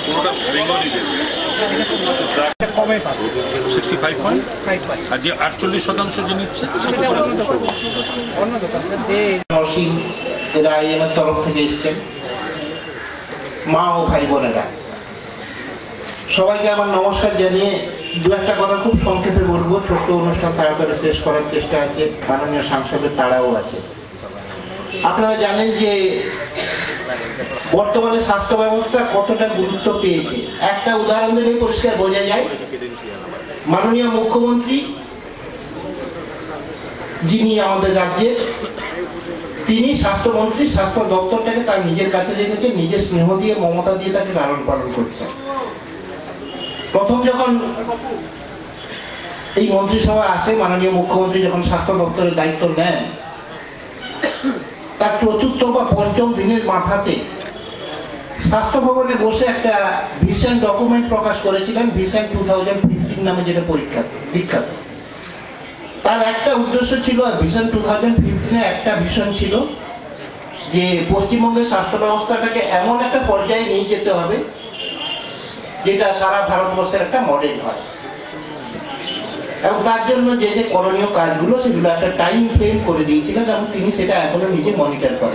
পুরোটা বেঙ্গলি কমে পাবে 65 আর যে 48% যে নিচ্ছে অন্য দোকান নরসিং এরা আইএমের তরফ থেকে এসছেন, মা ও ভাই বোনেরা সবাইকে আমার নমস্কার জানিয়ে দু একটা কথা খুব সংক্ষেপে বলবো। ছোট্ট অনুষ্ঠান তাড়াতাড়ি শেষ করার চেষ্টা আছে, মাননীয় সাংসদের তাড়াও আছে। আপনারা জানেন যে বর্তমানে স্বাস্থ্য ব্যবস্থা কতটা গুরুত্ব পেয়েছে। একটা উদাহরণ দিলে পরিষ্কার বোঝা যায়। মাননীয় মুখ্যমন্ত্রী যিনি আমাদের রাজ্যের, তিনি স্বাস্থ্যমন্ত্রী, স্বাস্থ্য দপ্তরটাকে তার নিজের কাছে রেখেছেন, নিজের স্নেহ দিয়ে মমতা দিয়ে তাকে লালন পালন করছেন। প্রথম যখন এই মন্ত্রিসভা আসে, মাননীয় মুখ্যমন্ত্রী যখন স্বাস্থ্য দপ্তরের দায়িত্ব নেন, তার চতুর্থ বা পঞ্চম দিনের মাথাতে স্বাস্থ্য ভবনে বসে একটা ভিশন ডকুমেন্ট প্রকাশ করেছিলেন, ভিশন 2015 নামে, যেটা বিখ্যাত। তার একটা উদ্দেশ্য ছিল, ভিশন 2015 একটা ভিশন ছিল যে পশ্চিমবঙ্গের স্বাস্থ্য ব্যবস্থাটাকে এমন একটা পর্যায়ে নিয়ে যেতে হবে যেটা সারা ভারতবর্ষের একটা মডেল হয়, এবং তার জন্য যে যে করণীয় কাজগুলো সেগুলো একটা টাইম ফ্রেম করে দিয়েছিলেন, এবং তিনি সেটা এখনো নিজে মনিটর করেন।